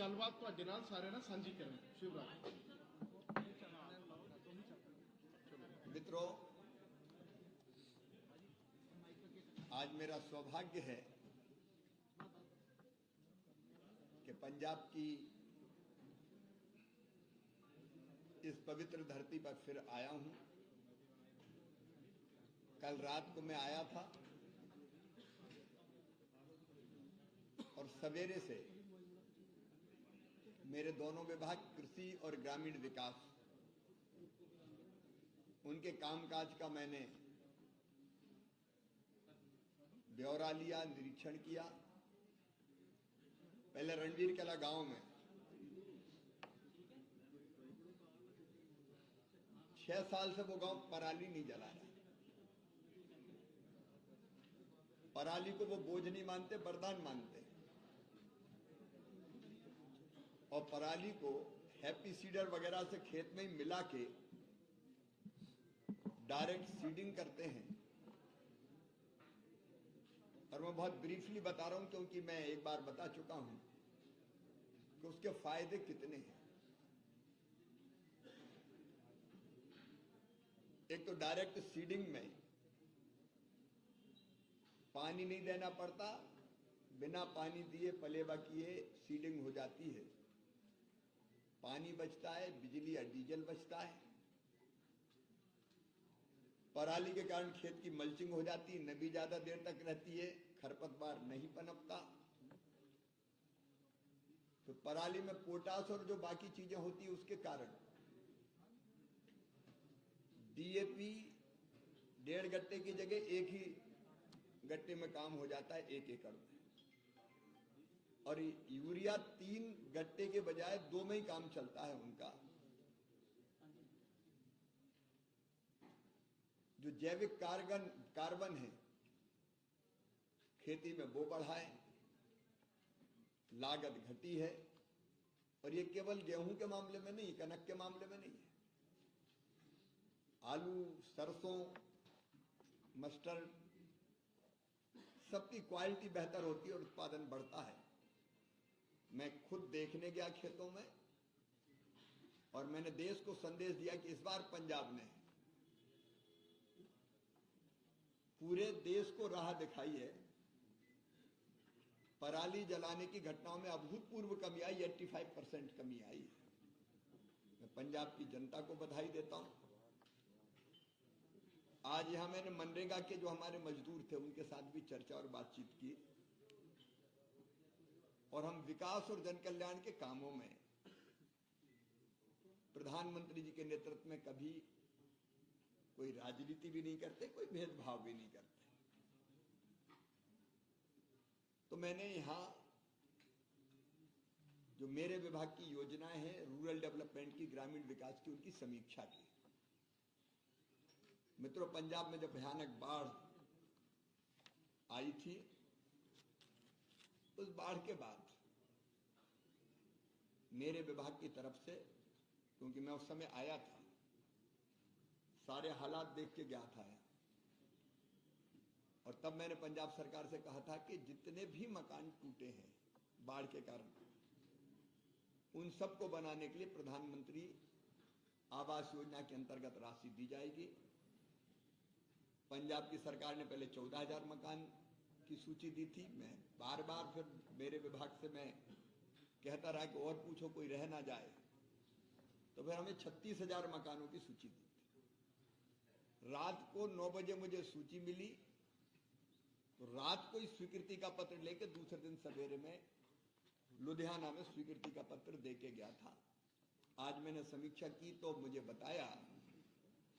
ਗੱਲਬਾਤ ਤੁਹਾਡੇ ਨਾਲ ਸਾਰਿਆਂ ਨਾਲ ਸਾਂਝੀ ਕਰਾਂ। शिवराज मित्रों, आज मेरा सौभाग्य है कि पंजाब की इस पवित्र धरती पर फिर आया हूं। कल रात को मैं आया था और सवेरे से मेरे दोनों विभाग कृषि और ग्रामीण विकास उनके कामकाज का मैंने ब्यौरा लिया, निरीक्षण किया। पहले रणवीर कला गांव में 6 साल से वो गांव पराली नहीं जला रहा। पराली को वो बोझ नहीं मानते, वरदान मानते। और पराली को हैप्पी सीडर वगैरह से खेत में ही मिला के डायरेक्ट सीडिंग करते हैं। और मैं बहुत ब्रीफली बता रहा हूं क्योंकि मैं एक बार बता चुका हूं कि उसके फायदे कितने हैं। एक तो डायरेक्ट सीडिंग में पानी नहीं देना पड़ता, बिना पानी दिए पलेवा किए सीडिंग हो जाती है। पानी बचता है, बिजली या डीजल बचता है। पराली के कारण खेत की मल्चिंग हो जाती है, नमी ज्यादा देर तक रहती है, खरपतवार नहीं पनपता। तो पराली में पोटास और जो बाकी चीजें होती है उसके कारण डीएपी 1.5 गट्टे की जगह 1 ही गट्टे में काम हो जाता है 1 एकड़ में। और यूरिया 3 गट्टे के बजाय 2 में ही काम चलता है उनका। जो जैविक कार्बन है खेती में वो बढ़ा है, लागत घटी है। और ये केवल गेहूं के मामले में नहीं, कनक के मामले में नहीं है। आलू, सरसों, मस्टर्ड सबकी क्वालिटी बेहतर होती है और उत्पादन बढ़ता है। मैं खुद देखने गया खेतों में और मैंने देश को संदेश दिया कि इस बार पंजाब ने पूरे देश को राह दिखाई है। पराली जलाने की घटनाओं में अभूतपूर्व कमी आई, 85% कमी आई। मैं पंजाब की जनता को बधाई देता हूं। आज यहां मैंने मनरेगा के जो हमारे मजदूर थे उनके साथ भी चर्चा और बातचीत की। और हम विकास और जन कल्याण के कामों में प्रधानमंत्री जी के नेतृत्व में कभी कोई राजनीति भी नहीं करते, कोई भेदभाव भी नहीं करते। तो मैंने यहां जो मेरे विभाग की योजनाएं हैं, रूरल डेवलपमेंट की, ग्रामीण विकास की, उनकी समीक्षा की। मित्रों, पंजाब में जब भयानक बाढ़ आई थी, उस बाढ़ के बाद मेरे विभाग की तरफ से, क्योंकि मैं उस समय आया था, सारे हालात देख के गया था। और तब मैंने पंजाब सरकार से कहा था कि जितने भी मकान टूटे हैं बाढ़ के कारण, उन सबको बनाने के लिए प्रधानमंत्री आवास योजना के अंतर्गत राशि दी जाएगी। पंजाब की सरकार ने पहले 14,000 मकान की सूची दी थी। मैं बार बार फिर मेरे विभाग से मैं कहता रहा कि और पूछो, कोई रह ना जाए। तो फिर हमें 36,000 मकानों की सूची दी थी। रात को 9 बजे मुझे सूची मिली, तो रात को इस स्वीकृति का पत्र लेकर दूसरे दिन सवेरे में लुधियाना में स्वीकृति का पत्र देके गया था। आज मैंने समीक्षा की तो मुझे बताया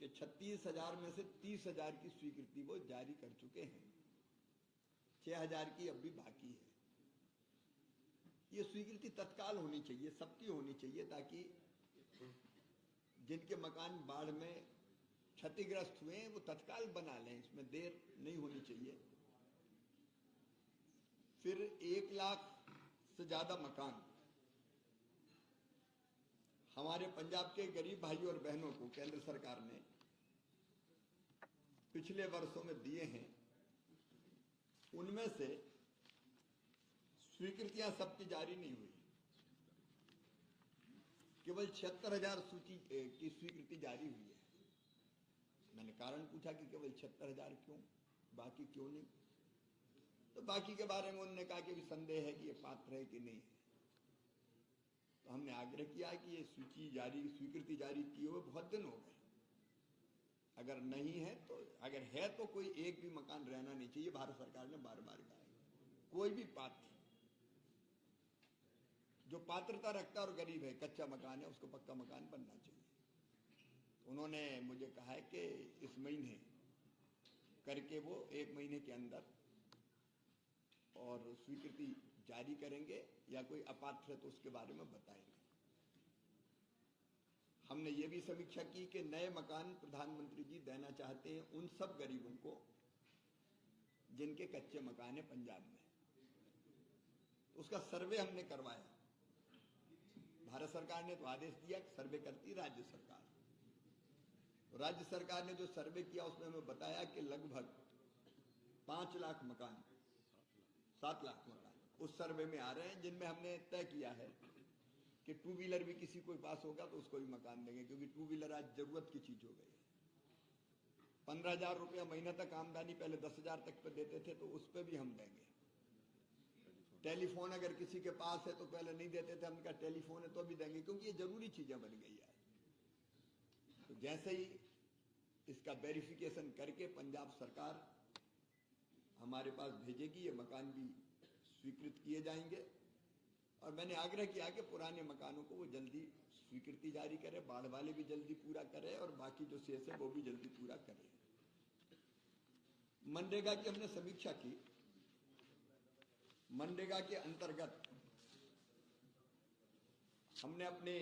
कि 36,000 में से 30,000 की स्वीकृति वो जारी कर चुके हैं, 6,000 की अब भी बाकी है। ये स्वीकृति तत्काल होनी चाहिए, सबकी होनी चाहिए, ताकि जिनके मकान बाढ़ में क्षतिग्रस्त हुए हैं वो तत्काल बना लें, इसमें देर नहीं होनी चाहिए। फिर 1 लाख से ज्यादा मकान हमारे पंजाब के गरीब भाइयों और बहनों को केंद्र सरकार ने पिछले वर्षों में दिए हैं। उनमें से स्वीकृतियां सबकी जारी नहीं हुई। केवल 76,000 सूची की स्वीकृति जारी हुई है। मैंने कारण पूछा कि केवल 76,000 क्यों, बाकी क्यों नहीं? तो बाकी के बारे में उन्होंने कहा कि भी संदेह है कि ये पात्र है कि नहीं है। तो हमने आग्रह किया कि ये स्वीकृति जारी किए हुए बहुत दिन हो गए, अगर नहीं है तो, अगर है तो कोई एक भी मकान रहना नहीं चाहिए। भारत सरकार ने बार बार कहा है कोई भी पात्र जो पात्रता रखता और गरीब है, कच्चा मकान है, उसको पक्का मकान बनना चाहिए। उन्होंने मुझे कहा है कि इस महीने करके वो 1 महीने के अंदर और स्वीकृति जारी करेंगे, या कोई अपात्र है तो उसके बारे में बताएंगे। हमने ये भी समीक्षा की कि नए मकान प्रधानमंत्री जी देना चाहते हैं उन सब गरीबों को जिनके कच्चे मकान है पंजाब में। उसका सर्वे हमने करवाया। भारत सरकार ने तो आदेश दिया कि सर्वे करती राज्य सरकार। राज्य सरकार ने जो सर्वे किया उसमें हमें बताया कि लगभग 5 लाख मकान, 7 लाख मकान उस सर्वे में आ रहे हैं, जिनमें हमने तय किया है कि 2 व्हीलर भी किसी को पास होगा तो उसको भी मकान देंगे, क्योंकि 2 व्हीलर आज जरूरत की चीज हो गई है। 15,000 रुपया महीना तक आमदनी, पहले 10,000 तक पे देते थे, तो उस पर भी हम देंगे। टेलीफोन अगर किसी के पास है तो पहले नहीं देते थे, हमने कहा टेलीफोन है तो भी देंगे, क्योंकि ये जरूरी चीजें बन गई है। तो जैसे ही इसका वेरिफिकेशन करके पंजाब सरकार हमारे पास भेजेगी, ये मकान भी स्वीकृत किए जाएंगे। और मैंने आग्रह किया कि पुराने मकानों को वो जल्दी स्वीकृति जारी करे, बाढ़ वाले भी जल्दी पूरा करे, और बाकी जो शेष है वो भी जल्दी पूरा करे। मनरेगा की हमने समीक्षा की। मनरेगा के अंतर्गत हमने अपने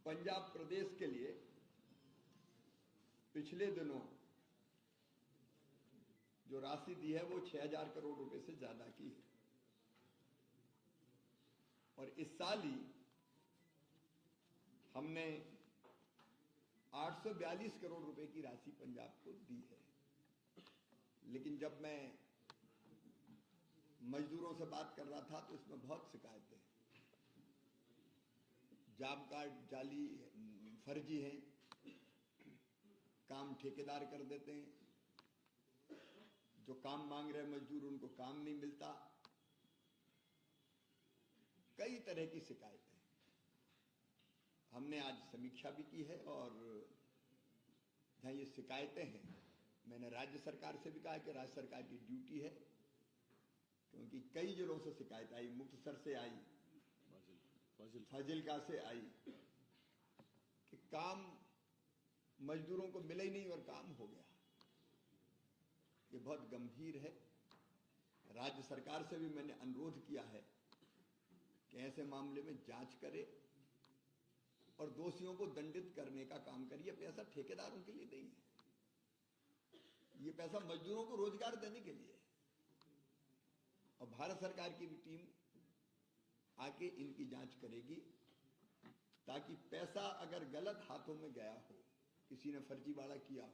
पंजाब प्रदेश के लिए पिछले दिनों जो राशि दी है वो 6,000 करोड़ रुपए से ज्यादा की है, और इस साल ही हमने 842 करोड़ रुपए की राशि पंजाब को दी है। लेकिन जब मैं मजदूरों से बात कर रहा था तो इसमें बहुत शिकायतें, जॉब कार्ड जाली, फर्जी हैं, काम ठेकेदार कर देते हैं, जो काम मांग रहे मजदूर उनको काम नहीं मिलता, कई तरह की शिकायतें। हमने आज समीक्षा भी की है, और जहां ये शिकायतें हैं मैंने राज्य सरकार से भी कहा कि राज्य सरकार की ड्यूटी है, क्योंकि कई जिलों से शिकायत आई, मुक्तसर से आई, फाजिलका से आई, कि काम मजदूरों को मिले ही नहीं और काम हो गया। ये बहुत गंभीर है। राज्य सरकार से भी मैंने अनुरोध किया है कि ऐसे मामले में जांच करे और दोषियों को दंडित करने का काम करिए। पैसा ठेकेदारों के लिए नहीं है, ये पैसा मजदूरों को रोजगार देने के लिए। और भारत सरकार की भी टीम आके इनकी जांच करेगी, ताकि पैसा अगर गलत हाथों में गया हो, किसी ने फर्जीवाड़ा किया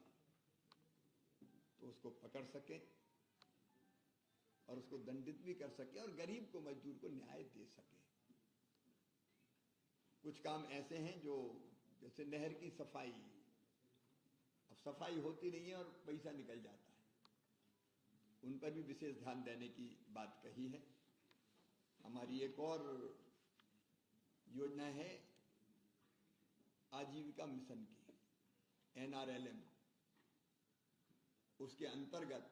तो उसको पकड़ सके और उसको दंडित भी कर सके, और गरीब को, मजदूर को न्याय दे सके। कुछ काम ऐसे हैं जो, जैसे नहर की सफाई, अब सफाई होती नहीं है और पैसा निकल जाता है, उन पर भी विशेष ध्यान देने की बात कही है। हमारी एक और योजना है आजीविका मिशन की, NRLM, उसके अंतर्गत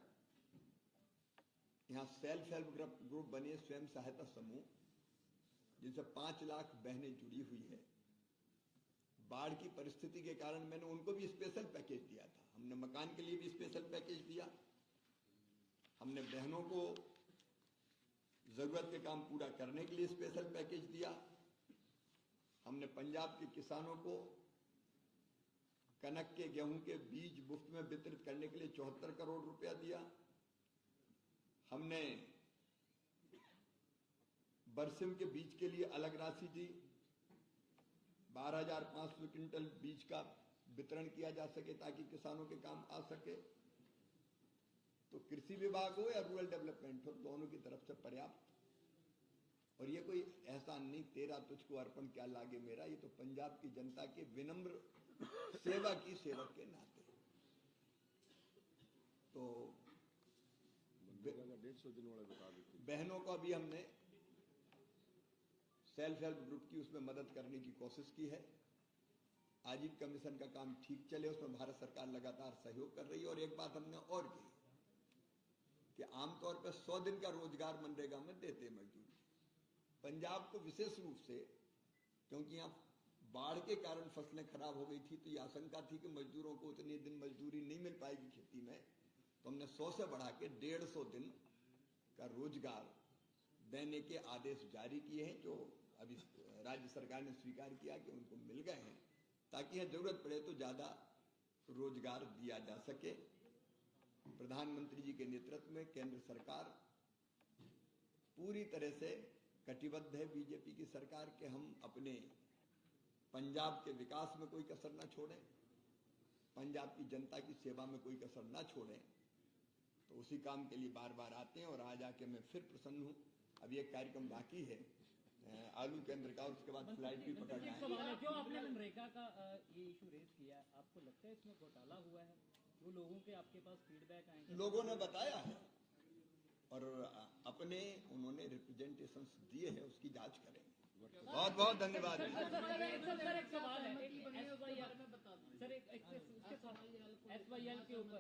यहां सेल्फ हेल्प ग्रुप बने, स्वयं सहायता समूह, जिनसे 5 लाख बहनें जुड़ी हुई है। बाढ़ की परिस्थिति के कारण मैंने उनको भी स्पेशल पैकेज दिया था। हमने मकान के लिए भी स्पेशल पैकेज दिया, हमने बहनों को जरूरत के काम पूरा करने के लिए स्पेशल पैकेज दिया, हमने पंजाब के किसानों को कनक के, गेहूं के बीज मुफ्त में वितरित करने के लिए 74 करोड़ रुपया दिया, हमने बरसिम के बीज के लिए अलग राशि दी, 12,500 क्विंटल बीज का वितरण किया जा सके ताकि किसानों के काम आ सके। तो कृषि विभाग हो या रूरल डेवलपमेंट हो, दोनों की तरफ से पर्याप्त। और ये कोई एहसान नहीं तेरा तुझको अर्पण क्या लागे मेरा, ये तो पंजाब की जनता के विनम्र सेवा की सेवक के नाते। तो 150 दिन वाले बता देते। बहनों को अभी हमने सेल्फ हेल्प ग्रुप की उसमें मदद करने की कोशिश की है। आजीविका मिशन का काम ठीक चले, उसमें भारत सरकार लगातार सहयोग कर रही है। और एक बात हमने और की कि आमतौर पर 100 दिन का रोजगार मनरेगा में देते मजदूर। पंजाब को विशेष रूप से, क्योंकि यहाँ बाढ़ के कारण फसलें खराब हो गई थी, तो ये आशंका थी कि मजदूरों को उतने दिन मजदूरी नहीं मिल पाएगी खेती में, तो हमने 100 से बढ़ा के 150 दिन का रोजगार देने के आदेश जारी किए हैं, जो अभी राज्य सरकार ने स्वीकार किया कि उनको मिल गए हैं, ताकि यह जरूरत पड़े तो ज्यादा रोजगार दिया जा सके। प्रधानमंत्री जी के नेतृत्व में केंद्र सरकार पूरी तरह से कटिबद्ध है, बीजेपी की सरकार, के हम अपने पंजाब के विकास में कोई कसर न छोड़ें, पंजाब की जनता की सेवा में कोई कसर न छोड़ें। तो उसी काम के लिए बार बार आते हैं और आज आके मैं फिर प्रसन्न हूं। अभी एक कार्यक्रम बाकी है आलू केंद्र का, उसके बाद फ्लाइट भी पकड़ना है। क्यों आपने मनरेगा का ये इशू रेज किया, आपको लगता है इसमें घोटाला हुआ है? वो लोगों के आपके पास फीडबैक आए, लोगों ने बताया है और अपने उन्होंने रिप्रेजेंटेशंस दिए हैं, उसकी जांच करेंगे। बहुत बहुत धन्यवाद। सर एक सवाल है, SYL के ऊपर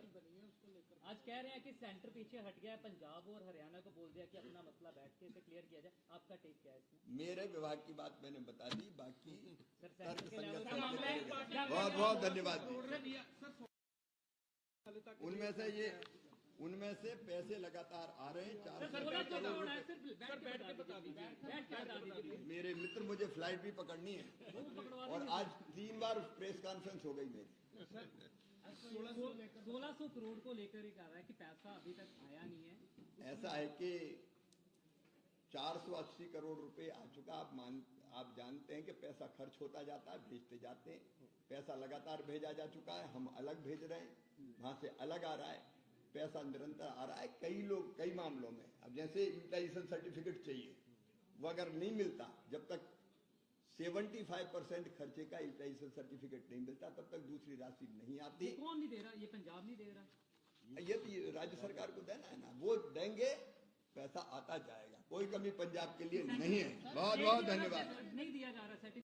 आज कह रहे हैं कि सेंटर पीछे हट गया है, पंजाब और हरियाणा को बोल दिया कि अपना मसला बैठ के इसे क्लियर किया जाए। आपका टेक क्या है इसमें? मेरे विभाग की बात मैंने बता दी, बाकी सेंटर के लेवल बहुत बहुत धन्यवाद। उनमें से पैसे लगातार आ रहे हैं। 4 करोड़ मेरे मित्र, मुझे फ्लाइट भी पकड़नी है और आज 3 बार प्रेस कॉन्फ्रेंस हो गई मेरी। 1600 करोड़ को लेकर ही कह रहा है कि पैसा अभी तक आया नहीं है। ऐसा है कि 480 करोड़ रुपए आ चुका। आप जानते हैं कि पैसा खर्च होता जाता है, भेजते जाते हैं, पैसा लगातार भेजा जा चुका है। हम अलग भेज रहे हैं, वहां से अलग आ रहा है, पैसा निरंतर आ रहा है। कई मामलों में अब जैसे यूटिलाइजेशन सर्टिफिकेट चाहिए, वो अगर नहीं मिलता, जब तक 75% खर्चे का यूटिलाइजेशन सर्टिफिकेट नहीं मिलता, तब तक दूसरी राशि नहीं आती। ये कौन नहीं दे रहा? ये पंजाब नहीं दे रहा? ये तो राज्य सरकार को देना है ना, वो देंगे, पैसा आता जाएगा। कोई कमी पंजाब के लिए नहीं है। बहुत बहुत धन्यवाद। नहीं दिया जा रहा